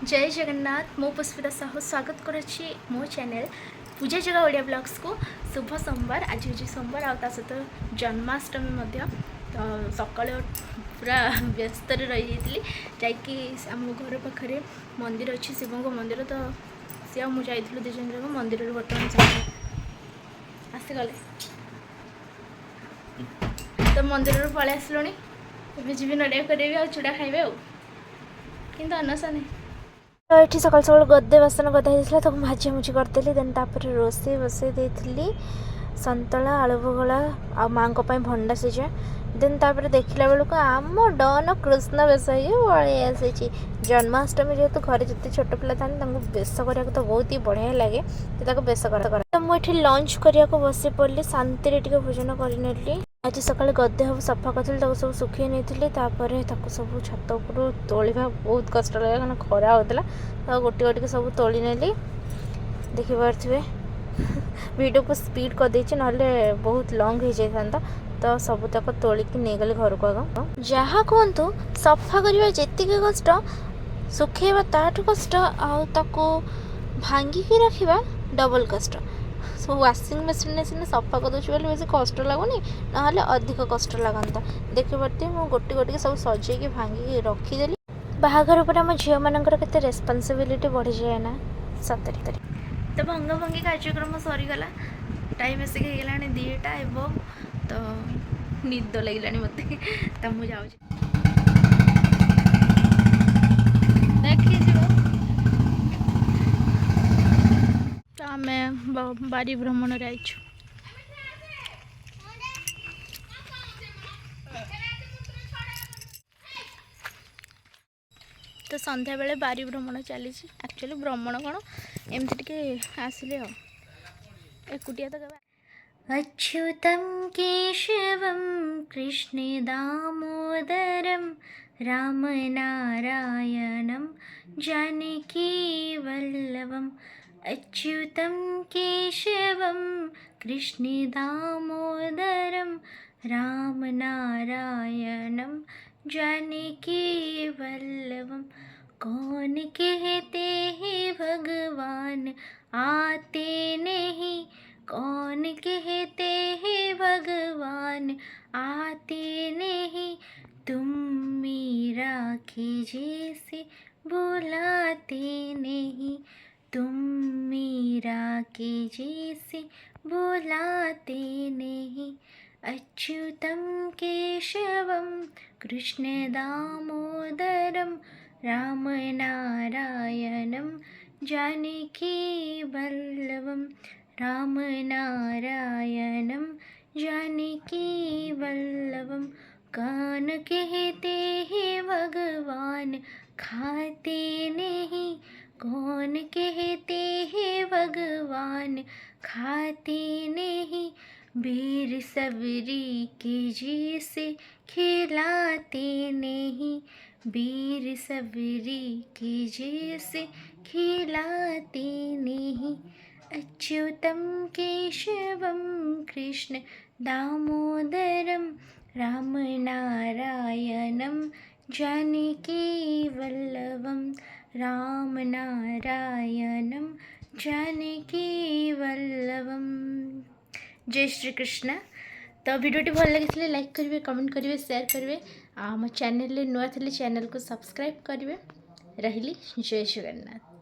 जय जगन्नाथ मो पुष्पिता साहू स्वागत करुच्ची मो चैनल पूजा जगह ओडिया ब्लॉग्स को। शुभ सोमवार आज हूँ सोमवार आ सहित जन्माष्टमी तो सका पूरा व्यस्त रही जाकि आम घर पाखे मंदिर अच्छी शिव मंदिर तो सी मुझे दुज जन जाक मंदिर बर्तमान आसीगले तो मंदिर पलि आसलुणी जी नड़िया करेंगे चूड़ा खाइबे कि अनसा नहीं तो ये सकाल सकाल गदे बासन गदा तो भाजी मुझी करदेली देन तापर रोसे बसई देती सतला आलू भगला आ माँ भंडा सीझा देन तापर देखला बेलू आम डन कृष्ण बेस पलि आसी जन्माष्टमी जेहेतु घर जिते छोट पिला था बेस करने तो बहुत ही बढ़िया लगे तो बेस कर तो मुझे लंच करने बसी पड़ी शांति भोजन कर आज सकाल गदे हम सफा करी सब सुखी नहीं सब छत उपर तोड़ा बहुत कष्ट लगे कारण खरा होता तो गोटे गोटे सब तोली नेली देखिपे वीडियो को स्पीड कर देछि नहले बहुत लॉन्ग हो जाता तो सबूतक तोलिकी नहीं गली घर को आग जहाँ कहतु सफा करवा जी कष्ट सुखेबा ताठू कष्ट आको भांगिकी रखा डबल कष्ट सब वाशिंग मशीन से सफा कर बेस कष्ट लगुनि ना अधिक कष्ट लगता देखी पार्थे मुझे गोटे गोटे सब सजेकी भांगिकी रखीदेली बाहाघर पर आम झील मानकर के रेस्पॉन्सिबिलिटी बढ़ी जाए ना सतरी तो भंग भंगी कार्यक्रम सरीगला टाइम आसिक होगा 2टा एवं तो निद लगे मत तो मुझे जाऊँ तो आम बारी भ्रमण आईचु तो संध्या बेले बारी भ्रमण चली एक्चुअली भ्रमण कौन एमती टे आसिले एकुटिया तो अच्युतं केशवं कृष्णे दामोदरं रामनारायणं जानकीवल्लभम् अच्युतं केशवं कृष्णे दामोदरं रामनारायणं जानकीवल्लभम् कौन कहते हैं भगवान आते नहीं कौन कहते हैं भगवान आते नहीं तुम मीरा के जैसे बुलाते नहीं तुम मीरा के जैसे बुलाते नहीं अच्युतं केशवं कृष्ण दामोदरं रामनारायणं जानकीवल्लभं रामनारायणं जानकीवल्लभं कौन कहते हैं भगवान खाते नहीं कौन कहते हैं भगवान खाते नहीं वीर सबरी के जैसे खिलाते नहीं वीर सबरी के जैसे खिलाते नहीं अच्युतं केशवं कृष्ण दामोदरं रामनारायणं जानकीवल्लभं रामनारायणं जानकीवल्लभम् जय श्री कृष्ण। तो वीडियोटी भल लगी लाइक करेंगे कमेंट करेंगे शेयर करेंगे आम चैनल नुआ थे चैनल को सब्सक्राइब करेंगे रही जय जगन्नाथ।